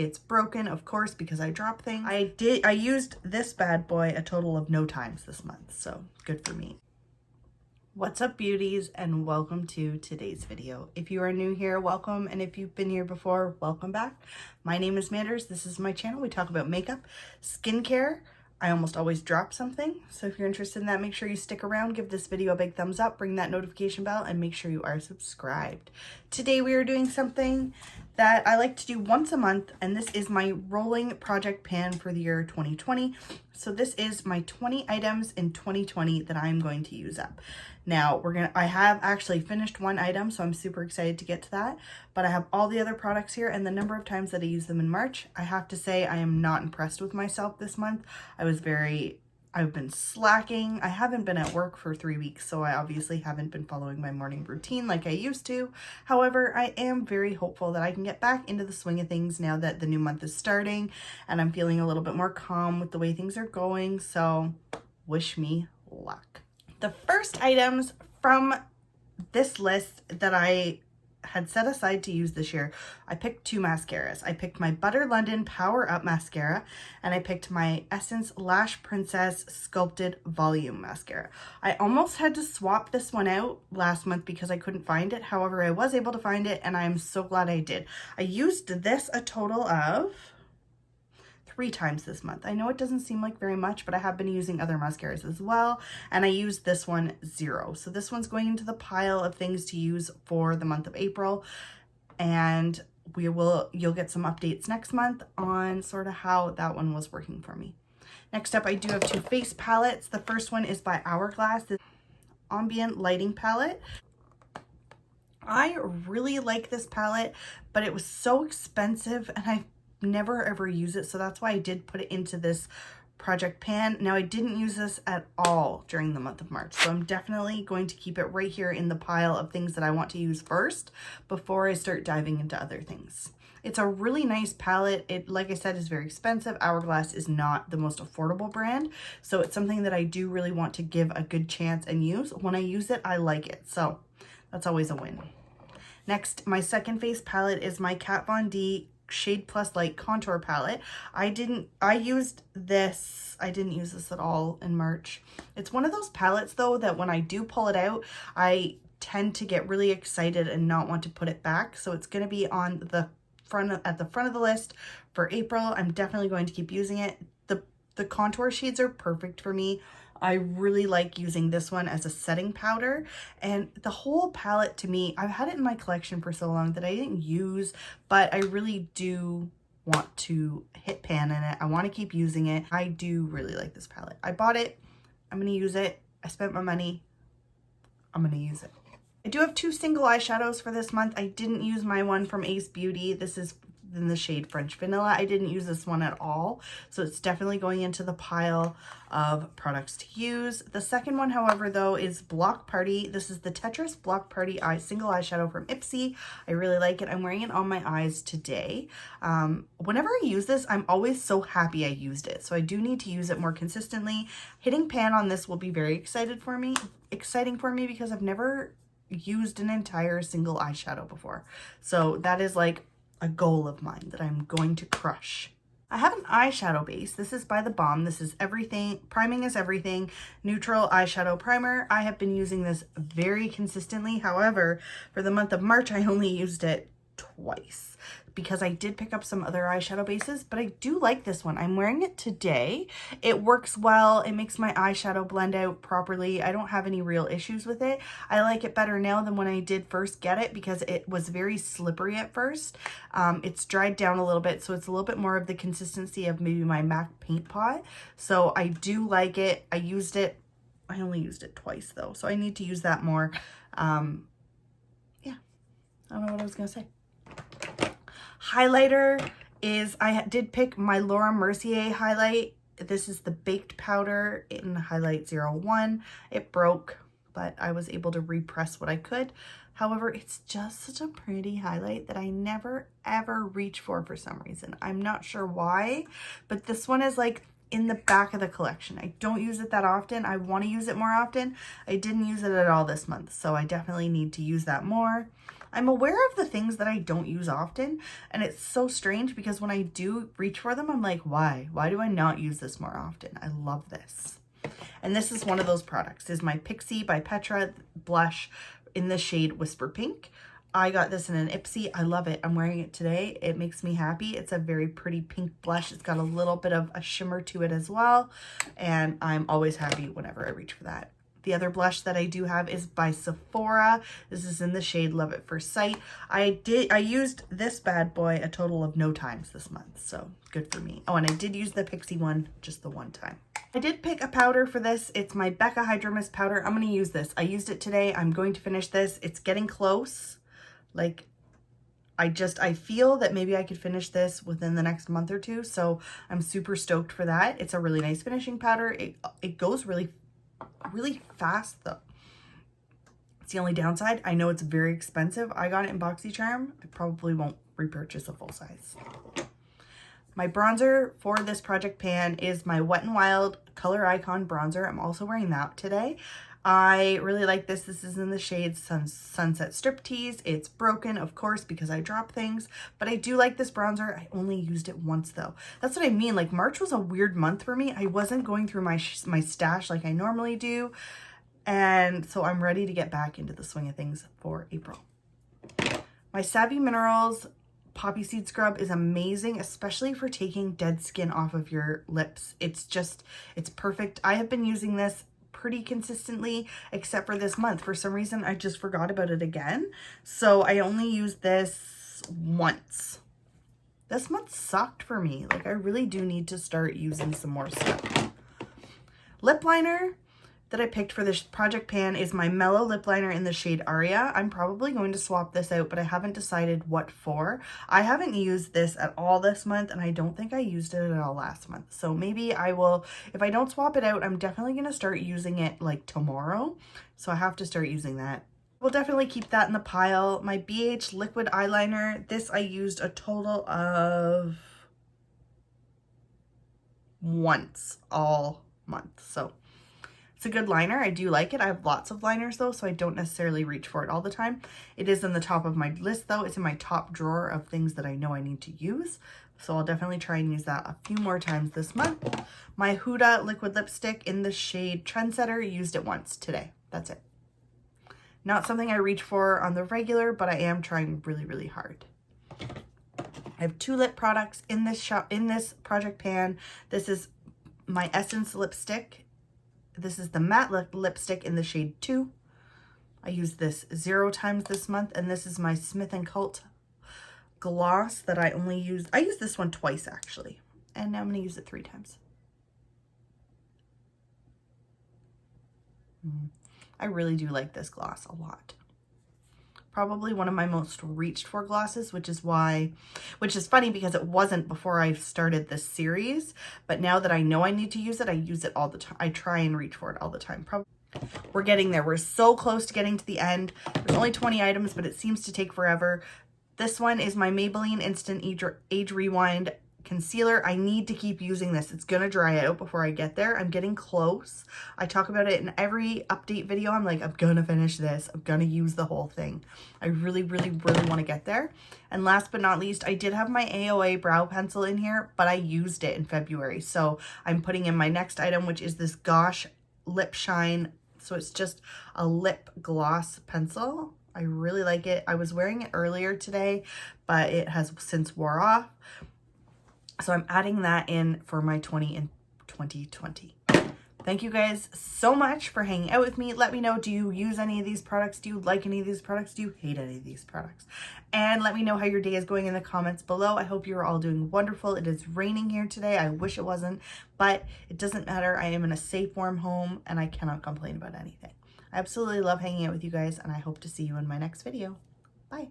It's broken, of course, because I drop things. I used this bad boy a total of no times this month, so good for me. What's up, beauties, and welcome to today's video. If you are new here, welcome, and if you've been here before, welcome back. My name is Manders. This is my channel. We talk about makeup, skincare. I almost always drop something, so if you're interested in that, make sure you stick around, give this video a big thumbs up, ring that notification bell, and make sure you are subscribed. Today we are doing something that I like to do once a month, and this is my rolling project pan for the year 2020. So this is my 20 items in 2020 that I'm going to use up. Now I have actually finished one item, so I'm super excited to get to that, but I have all the other products here, and the number of times that I use them in March, I have to say I am not impressed with myself this month. I've been slacking. I haven't been at work for 3 weeks, so I obviously haven't been following my morning routine like I used to. However, I am very hopeful that I can get back into the swing of things now that the new month is starting, and I'm feeling a little bit more calm with the way things are going, so wish me luck. The first items from this list that I had set aside to use this year, I picked two mascaras. I picked my Butter London Power Up Mascara, and I picked my Essence Lash Princess Sculpted Volume Mascara. I almost had to swap this one out last month because I couldn't find it. However, I was able to find it, and I am so glad I did. I used this a total of 3 times this month. I know it doesn't seem like very much, but I have been using other mascaras as well, and I used this one 0. So this one's going into the pile of things to use for the month of April, and you'll get some updates next month on sort of how that one was working for me. Next up, I do have 2 face palettes. The first one is by Hourglass, this Ambient Lighting Palette. I really like this palette, but it was so expensive, and I never ever use it, so that's why I did put it into this project pan. Now, I didn't use this at all during the month of March, so I'm definitely going to keep it right here in the pile of things that I want to use first before I start diving into other things. It's a really nice palette. It, like I said, is very expensive. Hourglass is not the most affordable brand, so it's something that I do really want to give a good chance and use. When I use it, I like it, so that's always a win. Next, my second face palette is my Kat Von D Shade Plus Light Contour Palette. I didn't use this at all in March. It's one of those palettes though that when I do pull it out, I tend to get really excited and not want to put it back. So it's going to be on the front of the list for April. I'm definitely going to keep using it. The contour shades are perfect for me. I really like using this one as a setting powder, and the whole palette to me, I've had it in my collection for so long that I didn't use, but I really do want to hit pan in it. I want to keep using it. I do really like this palette. I bought it. I'm going to use it. I spent my money. I'm going to use it. I do have 2 single eyeshadows for this month. I didn't use my one from Ace Beauty. This is in the shade French Vanilla. I didn't use this one at all, so it's definitely going into the pile of products to use. The second one, however, though, is Block Party. This is the Tetris Block Party single eyeshadow from Ipsy. I really like it. I'm wearing it on my eyes today. Whenever I use this, I'm always so happy I used it, so I do need to use it more consistently. Hitting pan on this will be very exciting for me because I've never used an entire single eyeshadow before, so that is like a goal of mine that I'm going to crush. I have an eyeshadow base. This is by The Balm. This is Everything, Priming is Everything Neutral Eyeshadow Primer. I have been using this very consistently. However, for the month of March, I only used it twice because I did pick up some other eyeshadow bases, but I do like this one. I'm wearing it today. It works well. It makes my eyeshadow blend out properly. I don't have any real issues with it. I like it better now than when I did first get it because it was very slippery at first. It's dried down a little bit, so it's a little bit more of the consistency of maybe my MAC paint pot. So I do like it. I only used it twice though, so I need to use that more. Yeah, I don't know what I was gonna say. Highlighter is, I did pick my Laura Mercier highlight. This is the baked powder in highlight 01. It broke, but I was able to repress what I could. However, it's just such a pretty highlight that I never ever reach for some reason. I'm not sure why, but this one is like in the back of the collection. I don't use it that often. I want to use it more often. I didn't use it at all this month, so I definitely need to use that more. I'm aware of the things that I don't use often, and it's so strange because when I do reach for them, I'm like, why? Why do I not use this more often? I love this. And this is one of those products. This is my Pixie by Petra blush in the shade Whisper Pink. I got this in an Ipsy. I love it. I'm wearing it today. It makes me happy. It's a very pretty pink blush. It's got a little bit of a shimmer to it as well. And I'm always happy whenever I reach for that. The other blush that I do have is by Sephora. This is in the shade Love at First Sight. I used this bad boy a total of no times this month, so good for me. Oh, and I did use the Pixie one just the one time. I did pick a powder for this. It's my Becca Hydro Mist powder. I'm going to use this. I used it today. I'm going to finish this. It's getting close. Like, I feel that maybe I could finish this within the next month or two, so I'm super stoked for that. It's a really nice finishing powder. It goes really fast though. It's the only downside. I know it's very expensive. I got it in BoxyCharm. I probably won't repurchase a full size. My bronzer for this project pan is my Wet n Wild Color Icon bronzer. I'm also wearing that today. I really like this. This is in the shade Sunset Striptease. It's broken, of course, because I drop things, but I do like this bronzer. I only used it once though. That's what I mean. Like, March was a weird month for me. I wasn't going through my stash like I normally do. And so I'm ready to get back into the swing of things for April. My Savvy Minerals Poppy Seed Scrub is amazing, especially for taking dead skin off of your lips. It's perfect. I have been using this pretty consistently, except for this month. For some reason, I just forgot about it again. So I only used this once. This month sucked for me. Like, I really do need to start using some more stuff. Lip liner that I picked for this project pan is my Mellow Lip Liner in the shade Aria. I'm probably going to swap this out, but I haven't decided what for. I haven't used this at all this month, and I don't think I used it at all last month. So maybe I will, if I don't swap it out, I'm definitely going to start using it like tomorrow. So I have to start using that. We'll definitely keep that in the pile. My BH liquid eyeliner, this I used a total of once all month. So it's a good liner. I do like it. I have lots of liners though, so I don't necessarily reach for it all the time. It is in the top of my list though. It's in my top drawer of things that I know I need to use. So I'll definitely try and use that a few more times this month. My Huda liquid lipstick in the shade Trendsetter, used it once today. That's it. Not something I reach for on the regular, but I am trying really, really hard. I have two lip products in this project pan. This is my Essence lipstick. This is the matte lipstick in the shade 2. I used this 0 times this month, and this is my Smith & Cult gloss that I used this one twice actually, and now I'm going to use it 3 times. I really do like this gloss a lot. Probably one of my most reached for glosses, which is funny because it wasn't before I started this series, but now that I know I need to use it, I use it all the time. I try and reach for it all the time. We're getting there. We're so close to getting to the end. There's only 20 items, but it seems to take forever. This one is my Maybelline Instant Age Rewind concealer. I need to keep using this. It's gonna dry out before I get there. I'm getting close. I talk about it in every update video. I'm like, I'm gonna finish this. I'm gonna use the whole thing. I really, really, really want to get there. And last but not least, I did have my AOA brow pencil in here, but I used it in February. So I'm putting in my next item, which is this Gosh Lip Shine. So it's just a lip gloss pencil. I really like it. I was wearing it earlier today, but it has since wore off. So I'm adding that in for my 2020. Thank you guys so much for hanging out with me. Let me know, do you use any of these products? Do you like any of these products? Do you hate any of these products? And let me know how your day is going in the comments below. I hope you're all doing wonderful. It is raining here today. I wish it wasn't, but it doesn't matter. I am in a safe, warm home and I cannot complain about anything. I absolutely love hanging out with you guys, and I hope to see you in my next video. Bye.